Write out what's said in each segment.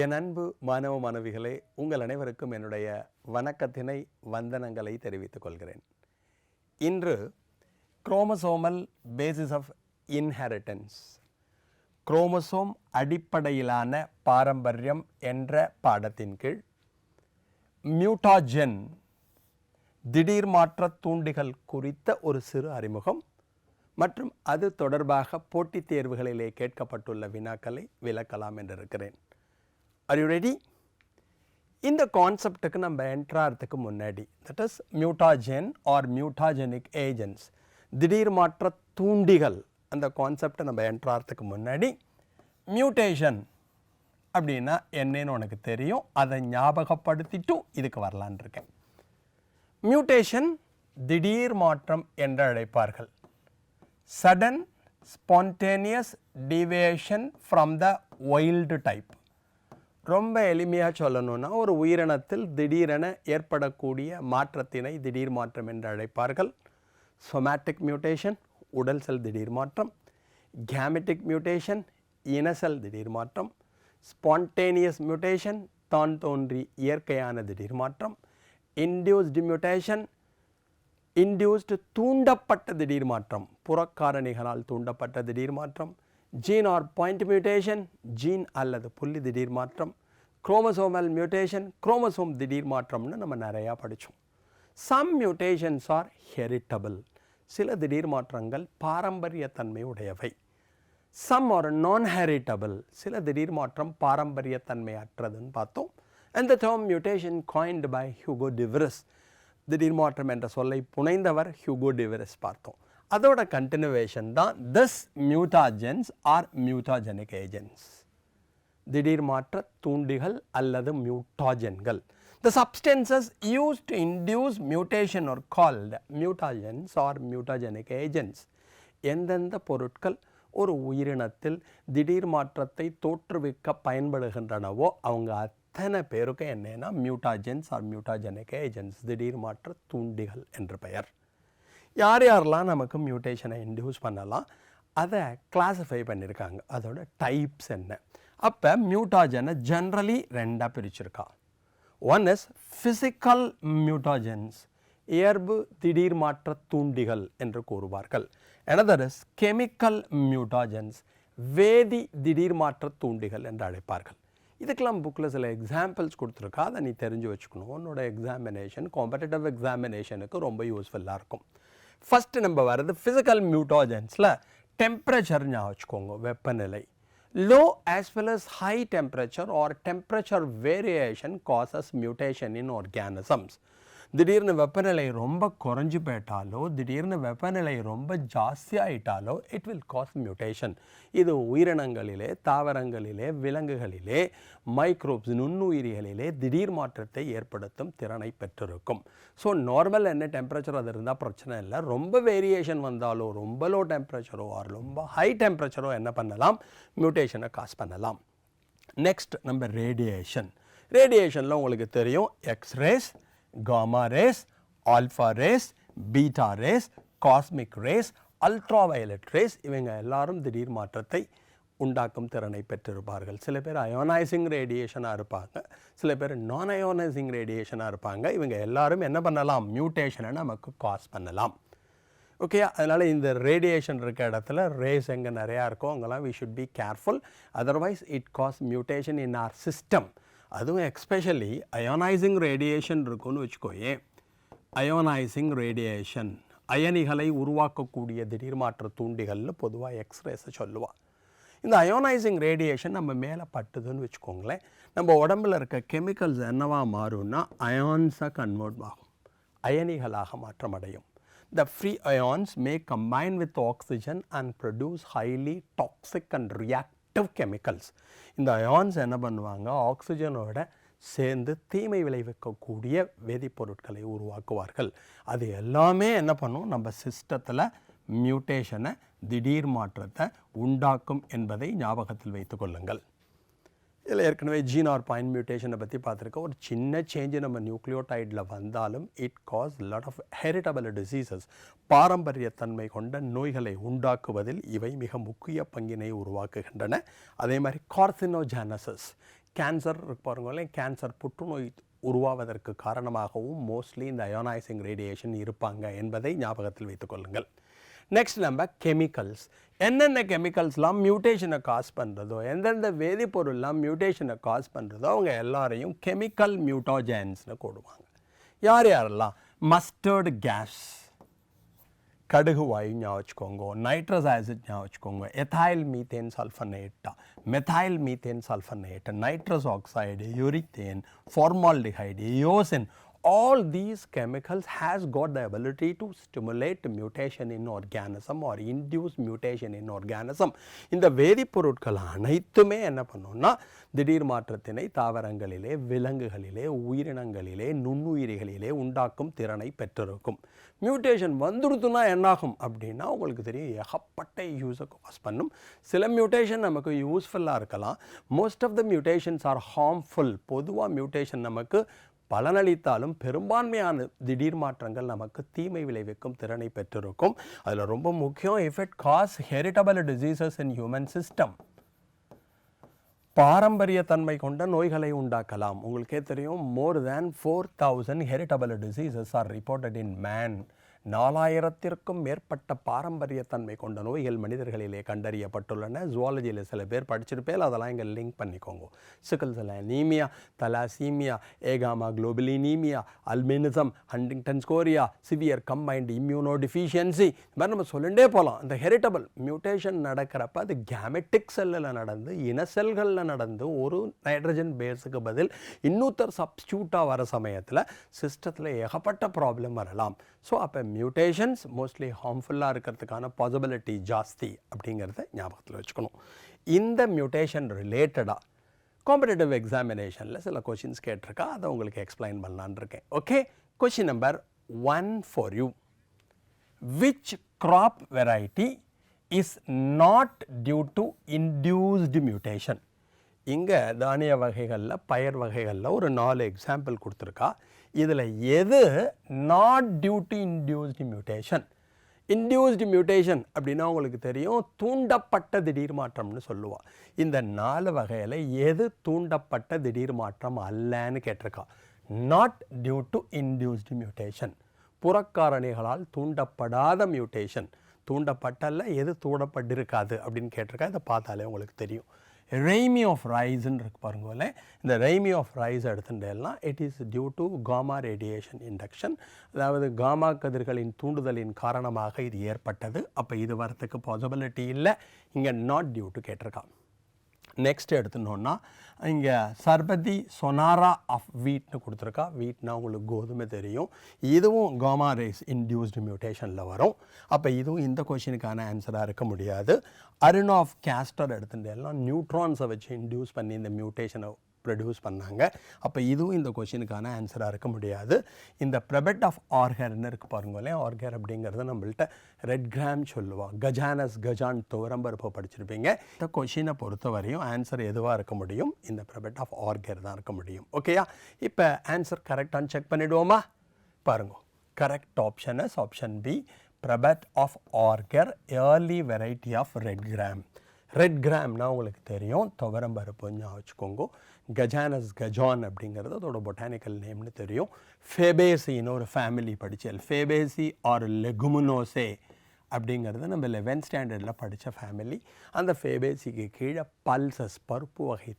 என் அன்பு மாணவ மாணவிகளே, உங்கள் அனைவருக்கும் என்னுடைய வணக்கத்தினை வந்தனங்களை தெரிவித்துக் கொள்கிறேன். இன்று chromosomal basis of inheritance, chromosome அடிப்படையிலான பாரம்பரியம் என்ற பாடத்தின் கீழ் மியூட்டாஜன் திடீர் மாற்ற தூண்டிகள் குறித்த ஒரு சிறு அறிமுகம் மற்றும் அது தொடர்பாக போட்டித் தேர்வுகளிலே கேட்கப்பட்டுள்ள வினாக்களை விளக்கலாம் என்றிருக்கிறேன். Are you ready? இந்த கான்செப்டுக்கு நம்ம என்ட்ராகிறதுக்கு முன்னாடி, that is mutagen or mutagenic agents, திடீர் மாற்ற தூண்டிகள், அந்த கான்செப்டை நம்ம என்ட்ராகிறதுக்கு முன்னாடி மியூட்டேஷன் அப்படின்னா என்னன்னு உனக்கு தெரியும், அதை ஞாபகப்படுத்திட்டு இதுக்கு வரலான் இருக்கேன். மியூட்டேஷன் திடீர் மாற்றம் என்று அழைப்பார்கள். Sudden spontaneous deviation from the wild type. ரொம்ப எளிமையாக சொல்லணும்னா, ஒரு உயிரினத்தில் திடீரென ஏற்படக்கூடிய மாற்றத்தினை திடீர் மாற்றம் என்று அழைப்பார்கள். சொமேட்டிக் மியூட்டேஷன் உடல் செல் திடீர் மாற்றம், கேமெட்டிக் மியூட்டேஷன் இன செல் திடீர் மாற்றம், ஸ்பான்டேனியஸ் மியூட்டேஷன் தான் தோன்றி இயற்கையான திடீர் மாற்றம், இன்டியூஸ்டு மியூட்டேஷன் இன்டியூஸ்டு தூண்டப்பட்ட திடீர் மாற்றம், புறக்காரணிகளால் தூண்டப்பட்ட திடீர் மாற்றம், gene or point mutation gene அல்லது புள்ளி திடீர் மாற்றம், குரோமோசோமல் மியூட்டேஷன் குரோமோசோம் திடீர் மாற்றம்னு நம்ம நிறையா படித்தோம். சம் மியூட்டேஷன்ஸ் ஆர் ஹெரிட்டபிள், சில திடீர் மாற்றங்கள் பாரம்பரியத்தன்மை உடையவை. சம் ஆர் நான் ஹெரிட்டபிள், சில திடீர் மாற்றம் பாரம்பரியத்தன்மை அற்றதுன்னு பார்த்தோம். And the term mutation coined by Hugo de Vries, திடீர் மாற்றம் என்ற சொல்லை புனைந்தவர் ஹியூகோ டி விரிஸ் பார்த்தோம். அதோட கண்டினியூவேஷன் தான் திஸ் மியூட்டாஜென்ஸ் ஆர் மியூட்டாஜெனிக் ஏஜென்ட்ஸ், திடீர் மாற்ற தூண்டிகள் அல்லது மியூட்டாஜென்கள். The substances used to induce mutation are called mutagens or mutagenic agents. எந்தெந்த பொருட்கள் ஒரு உயிரினத்தில் திடீர் மாற்றத்தை தோற்றுவிக்க பயன்படுகின்றனவோ அவங்க அத்தனை பேருக்கு என்னன்னா மியூட்டாஜென்ஸ் ஆர் மியூட்டாஜெனிக் ஏஜென்ட்ஸ், திடீர் மாற்ற தூண்டிகள் என்று பெயர். யார் யாரெல்லாம் நமக்கு மியூட்டேஷனை இன்டியூஸ் பண்ணலாம் அதை கிளாஸிஃபை பண்ணியிருக்காங்க. அதோட டைப்ஸ் என்ன? அப்போ மியூட்டாஜனை ஜென்ரலி ரெண்டாக பிரிச்சிருக்கா. ஒன் இஸ் ஃபிசிக்கல் மியூட்டாஜென்ஸ், இயல்பு திடீர் மாற்ற தூண்டிகள் என்று கூறுவார்கள். another is chemical mutagens, வேதி திடீர் மாற்ற தூண்டிகள் என்று அழைப்பார்கள். இதுக்கெல்லாம் புக்கில் சில எக்ஸாம்பிள்ஸ் கொடுத்துருக்கா, அதை நீ தெரிஞ்சு வச்சுக்கணும். உன்னோட எக்ஸாமினேஷன், காம்படிட்டிவ் எக்ஸாமினேஷனுக்கு ரொம்ப யூஸ்ஃபுல்லாக இருக்கும். ஃபஸ்ட்டு நம்ம வர்றது ஃபிசிக்கல் மியூட்டாஜென்ஸில் டெம்பரேச்சர் ஞாபகம் வச்சுக்கோங்க, வெப்பநிலை. Low as well as high temperature or temperature variation causes mutation in organisms. திடீர்னு வெப்பநிலை ரொம்ப குறைஞ்சி போயிட்டாலோ, திடீர்னு வெப்பநிலை ரொம்ப ஜாஸ்தி ஆகிட்டாலோ இட் வில் காஸ் மியூட்டேஷன். இது உயிரினங்களிலே, தாவரங்களிலே, விலங்குகளிலே, மைக்ரோப்ஸ் நுண்ணுயிரிகளிலே திடீர் மாற்றத்தை ஏற்படுத்தும் திறனை பெற்றிருக்கும். ஸோ நார்மல் என்ன டெம்பரேச்சர் அது இருந்தால் பிரச்சனை இல்லை. ரொம்ப வேரியேஷன் வந்தாலோ, ரொம்ப லோ டெம்பரேச்சரோ ஆர் ரொம்ப ஹை டெம்பரேச்சரோ என்ன பண்ணலாம், மியூட்டேஷனை காஸ் பண்ணலாம். நெக்ஸ்ட் நம்ம ரேடியேஷன். ரேடியேஷனில் உங்களுக்கு தெரியும் x rays, gamma rays, alpha rays, beta rays, cosmic rays, ultraviolet rays, இவங்க எல்லாரும் திடீர் மாற்றத்தை உண்டாக்கும் திறனை பெற்றிருப்பார்கள். சில பேர் அயோனைசிங் ரேடியேஷனாக இருப்பாங்க, சில பேர் நான் அயோனைசிங் ரேடியேஷனாக இருப்பாங்க. இவங்க எல்லாரும் என்ன பண்ணலாம், மியூட்டேஷனை நமக்கு காஸ் பண்ணலாம். ஓகே, அதனால் இந்த ரேடியேஷன் இருக்க இடத்துல ரேஸ் எங்கே நிறையா இருக்கோ அங்கெல்லாம் we should be careful, otherwise it cause mutation in our system. அதுவும் எக்ஸ்பெஷலி அயோனைசிங் ரேடியேஷன் இருக்குன்னு வச்சுக்கோயே. அயோனைசிங் ரேடியேஷன் அயனிகளை உருவாக்கக்கூடிய திடீர் மாற்ற தூண்டிகள்னு பொதுவாக எக்ஸ்ரேஸை சொல்லுவாள். இந்த அயோனைசிங் ரேடியேஷன் நம்ம மேலே பட்டுதுன்னு வச்சுக்கோங்களேன், நம்ம உடம்பில் இருக்க கெமிக்கல்ஸ் என்னவா மாறும்னா அயான்ஸாக கன்வெர்ட் ஆகும், அயனிகளாக மாற்றமடையும். The free ions may combine with oxygen and produce highly toxic and reactive chemicals. இந்த அயான்ஸ் என்ன பண்ணுவாங்க, ஆக்சிஜனோட சேர்ந்து தீமை விளைவிக்கக்கூடிய வேதிப்பொருட்களை உருவாக்குவார்கள். அது எல்லாமே என்ன பண்ணும், நம்ம சிஸ்டத்தில் மியூட்டேஷனை, திடீர் மாற்றத்தை உண்டாக்கும் என்பதை ஞாபகத்தில் வைத்துக் கொள்ளுங்கள். இதில் ஏற்கனவே ஜீன் ஆர் பாயிண்ட் மியூட்டேஷனை பற்றி பார்த்துருக்கோம். ஒரு சின்ன சேஞ்சு நம்ம நியூக்ளியோடைடில் வந்தாலும் it cause lot of heritable diseases, பாரம்பரியத்தன்மை கொண்ட நோய்களை உண்டாக்குவதில் இவை மிக முக்கிய பங்கினை உருவாக்குகின்றன. அதே மாதிரி கார்சினோஜெனசிஸ், கேன்சர் பாருங்களேன், கேன்சர் புற்றுநோய் உருவாவதற்கு காரணமாகவும் மோஸ்ட்லி இந்த அயோனைசிங் ரேடியேஷன் இருப்பாங்க என்பதை ஞாபகத்தில் வைத்துக் கொள்ளுங்கள். நெக்ஸ்ட் நம்ம கெமிக்கல்ஸ். என்னென்ன கெமிக்கல்ஸ்லாம் மியூட்டேஷனை காஸ் பண்ணுறதோ, எந்தெந்த வேதிப்பொருள்லாம் மியூட்டேஷனை காஸ் பண்ணுறதோ அவங்க எல்லாரையும் கெமிக்கல் மியூட்டோஜென்ஸ்னு கூடுவாங்க. யார் யாரெல்லாம்? மஸ்டர்டு கேஸ், கடுகு வாயு ஞாபகம் வச்சுக்கோங்க, நைட்ரஸ் ஆசிட் ஞாபகம் வச்சுக்கோங்க, ethyl methane sulphonate, methyl methane sulphonate, nitrous oxide, urethane, formaldehyde, eosin. All these chemicals has got the ability to stimulate mutation in organism or induce mutation in organism. இந்த வேதிப்பொருட்கள் அனைத்துமே என்ன பண்ணும்னா திடீர் மாற்றத்தினை தாவரங்களிலே, விலங்குகளிலே, உயிரினங்களிலே, நுண்ணுயிரிகளிலே உண்டாக்கும் திறனை பெற்றிருக்கும். மியூட்டேஷன் வந்துடுதுன்னா என்னாகும் அப்படின்னா உங்களுக்கு தெரியும், ஏகப்பட்ட யூஸை காஸ் பண்ணும். சில மியூட்டேஷன் நமக்கு யூஸ்ஃபுல்லாக இருக்கலாம். Most of the mutations are harmful. பொதுவாக மியூட்டேஷன் நமக்கு பலனளித்தாலும் பெரும்பான்மையான திடீர் மாற்றங்கள் நமக்கு தீமை விளைவிக்கும் திறனை பெற்றிருக்கும். அதில் ரொம்ப முக்கியம், if it cause heritable diseases in human system, பாரம்பரிய தன்மை கொண்ட நோய்களை உண்டாக்கலாம். உங்களுக்கே தெரியும், more than 4000 heritable diseases are reported in man. 4000க்கும் மேற்பட்ட பாரம்பரிய தன்மை கொண்ட நோய்கள் மனிதர்களிலே கண்டறியப்பட்டுள்ளன. ஜுவாலஜியில் சில பேர் படிச்சிருப்பேன், அதெல்லாம் இங்கே லிங்க் பண்ணிக்கோங்க. Sickle cell anaemia, thalassaemia, agammaglobulinaemia, albinism, Huntington chorea, severe combined immunodeficiency, இந்த மாதிரி நம்ம சொல்லிகிட்டே போகலாம். இந்த ஹெரிட்டபிள் மியூட்டேஷன் நடக்கிறப்ப அது கேமெட்டிக் செல்லில் நடந்து, இன செல்களில் நடந்து, ஒரு நைட்ரஜன் பேஸுக்கு பதில் இன்னொருத்தர் சப்ஸ்டியூட்டாக வர சமயத்தில் சிஸ்டத்தில் ஏகப்பட்ட ப்ராப்ளம் வரலாம். ஸோ அப்போ மியூட்டேஷன்ஸ் மோஸ்ட்லி ஹார்ம்ஃபுல்லாக இருக்கிறதுக்கான பாசிபிலிட்டி ஜாஸ்தி அப்படிங்கிறத ஞாபகத்தில் வச்சுக்கணும். இந்த மியூட்டேஷன் ரிலேட்டடாக காம்படிட்டிவ் எக்ஸாமினேஷனில் சில கொஷின்ஸ் கேட்டிருக்கா, அதை உங்களுக்கு எக்ஸ்பிளைன் பண்ணலான் இருக்கேன். Okay, question number 1 for you. Which crop variety is not due to induced mutation? இங்கே தானிய வகைகளில், பயிர் வகைகளில் ஒரு 4 எக்ஸாம்பிள் கொடுத்துருக்கா. இதில் எது not due to induced mutation? Induced mutation அப்படின்னா உங்களுக்கு தெரியும், தூண்டப்பட்ட திடீர் மாற்றம்னு சொல்லுவாள். இந்த 4 வகையில் எது தூண்டப்பட்ட திடீர் மாற்றம் அல்லன்னு கேட்டிருக்கா. Not due to induced mutation, புறக்காரணிகளால் தூண்டப்படாத மியூட்டேஷன். தூண்டப்பட்டல்ல, எது தூண்டப்பட்டிருக்காது அப்படின்னு கேட்டிருக்கா. இதை பார்த்தாலே உங்களுக்கு தெரியும். ரெய்மி ஆஃப் ரைஸ்ன்னு இருக்கு பாருங்களே. இந்த ரெய்மி ஆஃப் ரைஸ் எடுத்துட்டேன்னா it is due to gamma radiation induction. அதாவது காமா கதிர்களின் தூண்டுதலின் காரணமாக இது ஏற்பட்டது. அப்போ இது வரத்துக்கு பாசிபிலிட்டி இல்லை. இங்கே நாட் டியூ டு கேட்டிருக்கா. நெக்ஸ்ட் எடுத்துனோன்னா இங்கே சர்பதி சொனாரா ஆஃப் வீட்னு கொடுத்துருக்கா. வீட்னா உங்களுக்கு கோதுமை தெரியும். இதுவும் காமா ரேஸ் இன்டியூஸ்டு மியூட்டேஷனில் வரும். அப்போ இதுவும் இந்த கொஷினுக்கான ஆன்சராக இருக்க முடியாது. அருண் ஆஃப் கேஸ்டர் எடுத்துட்டேன்னா நியூட்ரான்ஸை வச்சு இன்டியூஸ் பண்ணி இந்த மியூட்டேஷனை ப்ரொடியூஸ் பண்ணாங்க. அப்போ இதுவும் இந்த கொஷினுக்கான ஆன்சராக இருக்க முடியாது. இந்த ப்ரெபெட் ஆஃப் ஆர்கர்னு இருக்கு பாருங்களேன். ஆர்கர் அப்படிங்கிறது நம்மள்கிட்ட ரெட் கிராம் சொல்லுவாள். கஜானஸ், கஜான் துவரம்பருப்பு படிச்சிருப்பீங்க. இந்த கொஷினை பொறுத்த வரையும் ஆன்சர் எதுவாக இருக்க முடியும்? இந்த ப்ரெபெட் ஆஃப் ஆர்கர் தான் இருக்க முடியும். ஓகேயா? இப்போ ஆன்சர் கரெக்டானு செக் பண்ணிவிடுவோமா? பாருங்க, correct option is option B, Prabhat of ஆர்கர், early variety of red gram. Red கிராம்னா உங்களுக்கு தெரியும், துவரம்பருப்புன்னு வச்சுக்கோங்க. கஜானஸ், கஜான் அப்படிங்கிறது அதோட பொட்டானிக்கல் நேம்னு தெரியும். ஃபேபேசின்னு ஒரு ஃபேமிலி படித்தல். ஃபேபேசி ஆர் லெகுமினோசே அப்படிங்கிறது நம்ம 11th ஸ்டாண்டர்டில் படித்த ஃபேமிலி. அந்த ஃபேபேசிக்கு கீழே பல்சஸ், பருப்பு வகை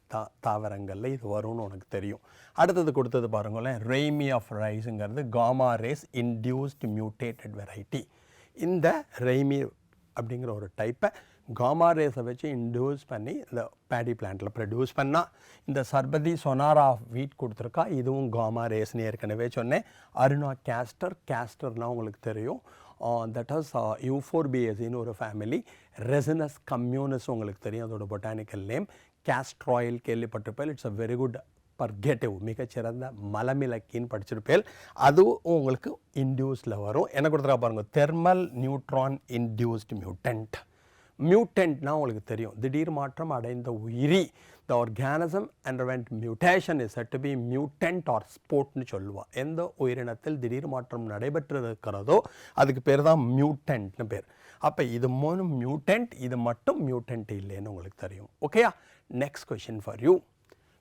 தாவரங்களில் இது வரும்னு உனக்கு தெரியும். அடுத்தது கொடுத்தது பாருங்களேன், ரெய்மி ஆஃப் ரைஸுங்கிறது gamma rays induced mutated variety. இந்த ரெய்மி அப்படிங்கிற ஒரு டைப்பை காமா ரேஸை வச்சு இன்டியூஸ் பண்ணி இந்த பேடி பிளான்ட்டில் ப்ரொடியூஸ் பண்ணால். இந்த சர்பதி சொனாரா ஆஃப் வீட் கொடுத்துருக்கா. இதுவும் காமா ரேஸ்னு ஏற்கனவே சொன்னேன். அருணா கேஸ்டர், கேஸ்டர்னால் உங்களுக்கு தெரியும், தட் இஸ் யூஃபோர்பியேசின்னு ஒரு ஃபேமிலி. ரெசினஸ் கம்யூனஸ் உங்களுக்கு தெரியும், அதோட பொட்டானிக்கல் நேம். கேஸ்ட்ராயில் கேள்விப்பட்டிருப்பேன். It's a very good purgative, மிகச்சிறந்த மலமிளக்கின்னு படிச்சிருப்பேன். அதுவும் உங்களுக்கு இன்டியூஸில் வரும். என்ன கொடுத்துருக்கா பாருங்கள், தெர்மல் நியூட்ரான் இன்டியூஸ்டு மியூட்டன்ட். மியூட்டன்ட்னா உங்களுக்கு தெரியும், திடீர் மாற்றம் அடைந்த உயிரி. The organism underwent mutation is set to be mutant or ஸ்போர்ட்னு சொல்லுவாள். எந்த உயிரினத்தில் திடீர் மாற்றம் நடைபெற்று இருக்கிறதோ அதுக்கு பேர் தான் மியூட்டன்ட்னு பேர். அப்போ இது மூணு மியூட்டன்ட், இது மட்டும் மியூட்டன்ட் இல்லைன்னு உங்களுக்கு தெரியும். ஓகேயா? Next question for you.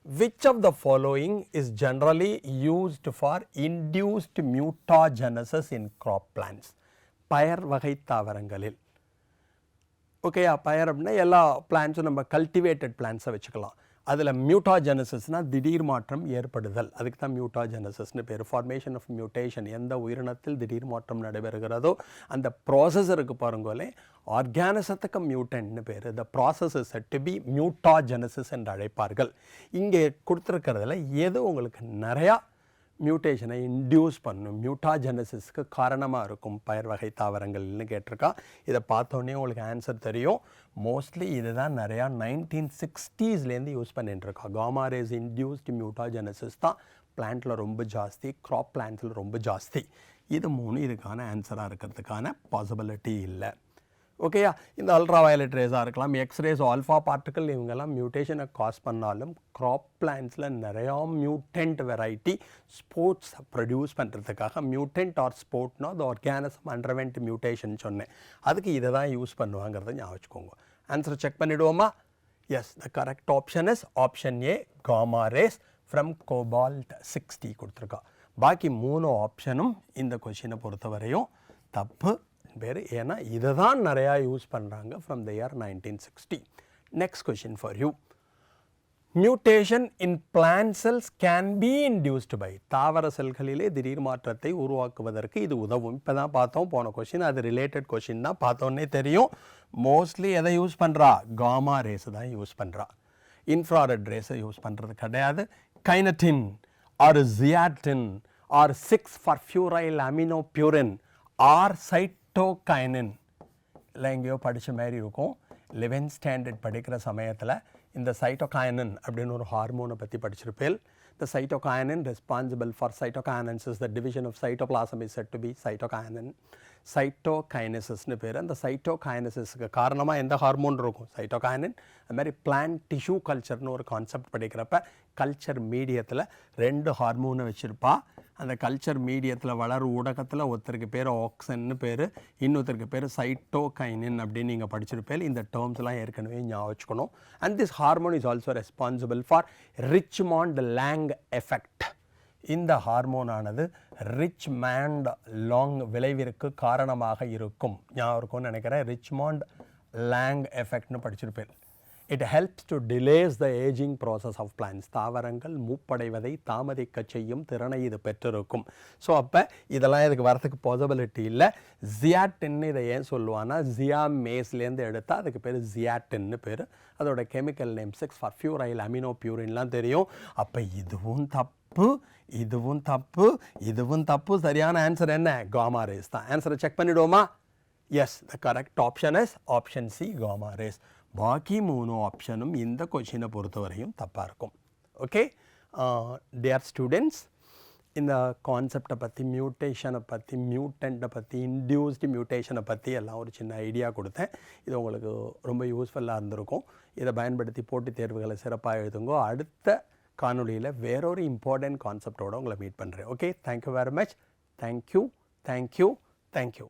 which of the following is generally used for induced mutagenesis in crop plants? பயர் வகை தாவரங்களில். ஓகேயா, பயர் அப்படின்னா எல்லா பிளான்ஸும் நம்ம கல்டிவேட்டட் பிளான்ஸை வச்சுக்கலாம். அதில் மியூட்டாஜெனசிஸ்னால் திடீர் மாற்றம் ஏற்படுதல், அதுக்கு தான் மியூட்டாஜெனசிஸ்னு பேர். ஃபார்மேஷன் ஆஃப் மியூட்டேஷன், எந்த உயிரினத்தில் திடீர் மாற்றம் நடைபெறுகிறதோ அந்த ப்ராசஸருக்கு பாருங்களே ஆர்கானிசத்துக்கு மியூட்டன்ட்னு பேர். The process is set to be mutagenesis என்று அழைப்பார்கள். இங்கே கொடுத்துருக்கிறதுல எது உங்களுக்கு நிறையா மியூட்டேஷனை இன்டியூஸ் பண்ணும், மியூட்டாஜெனசிஸ்க்கு காரணமாக இருக்கும் பயிர் வகை தாவரங்கள்னு கேட்டிருக்கா. இதை பார்த்தோன்னே உங்களுக்கு ஆன்சர் தெரியும். மோஸ்ட்லி இதுதான் நிறையா 1960ஸ்லேருந்து யூஸ் பண்ணிட்டுருக்கா. காமா ரேஸ் இன்டியூஸ்டு மியூட்டாஜெனசிஸ் தான் பிளான்ட்டில் ரொம்ப ஜாஸ்தி, க்ராப் பிளான்ஸில் ரொம்ப ஜாஸ்தி. இது 3 இதுக்கான ஆன்சராக இருக்கிறதுக்கான பாசிபிலிட்டி இல்லை. ஓகேயா, இந்த அல்ட்ரா வயலட் ரேஸாக இருக்கலாம், எக்ஸ்ரேஸ், ஆல்ஃபா பார்ட்டிக்கல், இவங்கெல்லாம் மியூட்டேஷனை காஸ் பண்ணாலும் க்ராப் பிளான்ஸில் நிறையா மியூட்டன்ட் வெரைட்டி ஸ்போர்ட்ஸ் ப்ரொடியூஸ் பண்ணுறதுக்காக மியூட்டன்ட் ஆர் ஸ்போர்ட்னா அது ஆர்கானிசம் அண்டர்வென்ட் மியூட்டேஷன் சொன்னேன். அதுக்கு இதை தான் யூஸ் பண்ணுவாங்கிறத ஞாபகம் வச்சுக்கோங்க. ஆன்சரை செக் பண்ணிவிடுவோமா? Yes, the correct option is option A, gamma rays from cobalt 60 கொடுத்துருக்கா. பாக்கி 3 ஆப்ஷனும் இந்த கொஷினை பொறுத்தவரையும் தப்பு பேர். ஏன்னா இதை தான் நிறையா யூஸ் பண்ணுறாங்க from the year 1960. Next question for you. Mutation in plant cells can be induced by. தாவர செல்களிலே திடீர் மாற்றத்தை உருவாக்குவதற்கு இது உதவும். இப்போ தான் பார்த்தோம் போன கொஷின், அது ரிலேட்டட் கொஷின் தான், பார்த்தோன்னே தெரியும். மோஸ்ட்லி எதை யூஸ் பண்ணுறா? காமா ரேஸ் தான் யூஸ் பண்ணுறா. இன்ஃப்ராரெட் ரேஸை யூஸ் பண்ணுறது கிடையாது. Kinetin or zeatin or 6-furfuryl aminopurine or cytokinin இல்லை எங்கேயோ படித்த மாதிரி இருக்கும். 11th ஸ்டாண்டர்ட் படிக்கிற சமயத்தில் இந்த சைட்டோகைனின் அப்படின்னு ஒரு ஹார்மோனை பற்றி படிச்சிருப்பேன். The cytokinin responsible for cytokinesis, the division of cytoplasm is said to be cytokinin. சைட்டோகைனசிஸ்னு பேர். அந்த சைட்டோகைனசிஸ்க்கு காரணமாக எந்த ஹார்மோன் இருக்கும்? சைட்டோகைனின். அது மாதிரி பிளான்ட் டிஷ்யூ கல்ச்சர்னு ஒரு கான்செப்ட் படிக்கிறப்ப கல்ச்சர் மீடியத்தில் 2 ஹார்மோனை வச்சுருப்பா. அந்த கல்ச்சர் மீடியத்தில் வளர ஊடகத்தில் ஒருத்தருக்கு பேர் ஆக்சன்னு பேர், இன்னொருத்தருக்கு பேர் சைட்டோகைனின் அப்படின்னு நீங்கள் படிச்சிருப்பேன். இந்த டேர்ம்ஸ்லாம் ஏற்கனவே ஞாபகம் வச்சுக்கணும். And this hormone is also responsible for Richmond long effect. இந்த ஹார்மோனானது ரிச்மாண்ட் லாங் விளைவிற்கு காரணமாக இருக்கும். ஞாபகம் இருக்கும்னு நினைக்கிறேன். ரிச்மாண்ட் லாங் எஃபெக்ட்னு படிச்சிருப்பேன். It helps to delays the aging process of plants. தாவரங்கள் மூப்படைவதை தாமதிக்க செய்யும் திறனை இது பெற்றிருக்கும். ஸோ அப்போ இதெல்லாம் இதுக்கு வரத்துக்கு பாசிபிலிட்டி இல்லை. ஜியாட்டின்னு இதை ஏன் சொல்லுவான்னா ஜியாமேஸ்லேருந்து எடுத்தால் அதுக்கு பேர் ஜியாட்டின்னு பேர். அதோட கெமிக்கல் நேம் 6-furfuryl aminopurineலாம் தெரியும். அப்போ இதுவும் தப்பு, இதுவும் தப்பு, இதுவும் தப்பு. சரியான ஆன்சர் என்ன? காமா ரேஸ் தான். ஆன்சரை செக் பண்ணிவிடுவோமா? Yes, the correct option is option C, gamma rays. பாக்கி 3 ஆப்ஷனும் இந்த கொஷினை பொறுத்தவரையும் தப்பாக இருக்கும். ஓகே டியர் ஸ்டூடெண்ட்ஸ், இந்த கான்செப்டை பற்றி, மியூட்டேஷனை பற்றி, மியூட்டண்ட்டை பற்றி, இன்டியூஸ்டு மியூட்டேஷனை பற்றி எல்லாம் ஒரு சின்ன ஐடியா கொடுத்தேன். இது உங்களுக்கு ரொம்ப யூஸ்ஃபுல்லாக இருந்திருக்கும். இதை பயன்படுத்தி போட்டித் தேர்வுகளை சிறப்பாக எழுதுங்க. அடுத்த காணொலியில் வேறொரு இம்பார்ட்டன்ட் கான்செப்டோடு உங்களை மீட் பண்ணுறேன். Okay, thank you very much. Thank you, thank you, thank you.